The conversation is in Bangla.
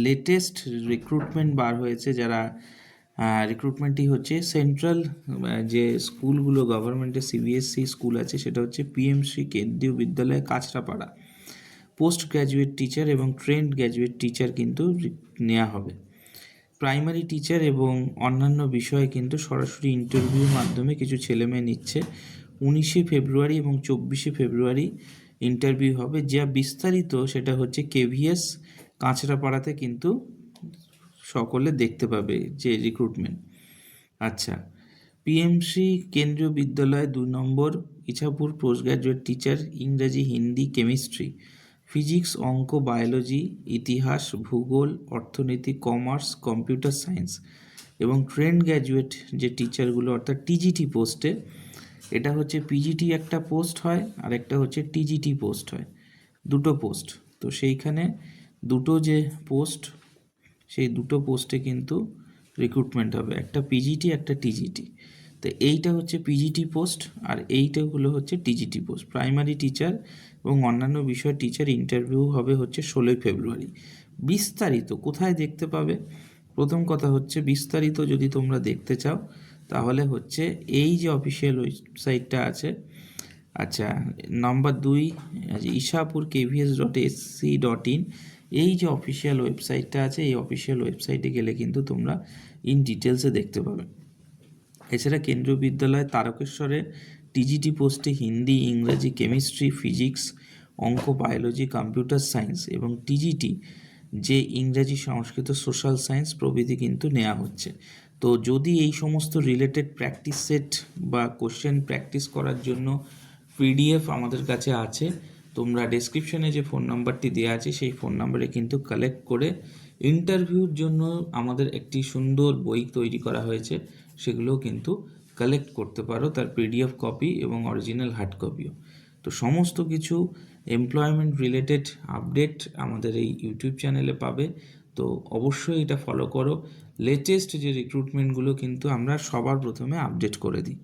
লেটেস্ট রিক্রুটমেন্ট বার হয়েছে, যারা রিক্রুটমেন্টটি হচ্ছে সেন্ট্রাল যে স্কুলগুলো গভর্নমেন্টের সিবিএসসি স্কুল আছে, সেটা হচ্ছে পিএমসি কেন্দ্রীয় বিদ্যালয় কাঁচরাপাড়া। পোস্ট গ্র্যাজুয়েট টিচার এবং ট্রেন্ড গ্র্যাজুয়েট টিচার কিন্তু নেওয়া হবে। প্রাইমারি টিচার এবং অন্যান্য বিষয়ে কিন্তু সরাসরি ইন্টারভিউর মাধ্যমে কিছু ছেলেমেয়ে নিচ্ছে। 19শে ফেব্রুয়ারি এবং 24শে ফেব্রুয়ারি ইন্টারভিউ হবে। যা বিস্তারিত সেটা হচ্ছে কেভিএস কাঁচরাপাড়াতে কিন্তু সকলে দেখতে পাবে যে রিক্রুটমেন্ট। আচ্ছা, পিএমসি কেন্দ্রীয় বিদ্যালয় 2 নম্বর ইছাপুর পোস্ট গ্র্যাজুয়েট টিচার, ইংরাজি, হিন্দি, কেমিস্ট্রি, ফিজিক্স, অঙ্ক, বায়োলজি, ইতিহাস, ভূগোল, অর্থনীতি, কমার্স, কম্পিউটার সায়েন্স এবং ট্রেন্ড গ্র্যাজুয়েট যে টিচারগুলো অর্থাৎ টিজিটি পোস্টে, এটা হচ্ছে পিজিটি একটা পোস্ট হয় আর একটা হচ্ছে টিজিটি পোস্ট হয়, দুটো পোস্ট। তো সেইখানে দুটো যে পোস্ট, সেই দুটো পোস্টে কিন্তু রিক্রুটমেন্ট হবে, একটা পিজিটি একটা টিজিটি। তো এইটা হচ্ছে পিজিটি পোস্ট আর এইটাগুলো হচ্ছে টিজিটি পোস্ট। প্রাইমারি টিচার এবং অন্যান্য বিষয় টিচার ইন্টারভিউ হবে হচ্ছে 16ই ফেব্রুয়ারি। বিস্তারিত কোথায় দেখতে পাবে? প্রথম কথা হচ্ছে বিস্তারিত যদি তোমরা দেখতে চাও তাহলে হচ্ছে এই যে অফিসিয়াল ওয়েবসাইটটা আছে, আচ্ছা, নাম্বার 2 ইশাপুর kvs.sc.in, এই যে অফিসিয়াল ওয়েবসাইটটা আছে, এই অফিসিয়াল ওয়েবসাইটে গেলে কিন্তু তোমরা ইন ডিটেলসে দেখতে পাবে। এছাড়া কেন্দ্রীয় বিদ্যালয় তারকেশ্বরে টিজিটি পোস্টে হিন্দি, ইংরাজি, কেমিস্ট্রি, ফিজিক্স, অঙ্ক, বায়োলজি, কম্পিউটার সায়েন্স এবং টিজিটি যে ইংরাজি, সংস্কৃত, সোশ্যাল সায়েন্স প্রভৃতি কিন্তু নেওয়া হচ্ছে। তো যদি এই সমস্ত রিলেটেড প্র্যাকটিস সেট বা কোশ্চেন প্র্যাকটিস করার জন্য পিডিএফ আমাদের কাছে আছে, তোমরা ডেসক্রিপশনে যে ফোন নাম্বারটি দেওয়া আছে সেই ফোন নাম্বারে কিন্তু কালেক্ট করে ইন্টারভিউর জন্য আমাদের একটি সুন্দর বই তৈরি করা হয়েছে, সেগুলোও কিন্তু কালেক্ট করতে পারো, তার পিডিএফ কপি এবং অরিজিনাল হার্ড কপিও। তো সমস্ত কিছু এমপ্লয়মেন্ট রিলেটেড আপডেট আমাদের এই ইউটিউব চ্যানেলে পাবে। তো অবশ্যই এটা ফলো করো। লেটেস্ট যে রিক্রুটমেন্টগুলো কিন্তু আমরা সবার প্রথমে আপডেট করে দিই।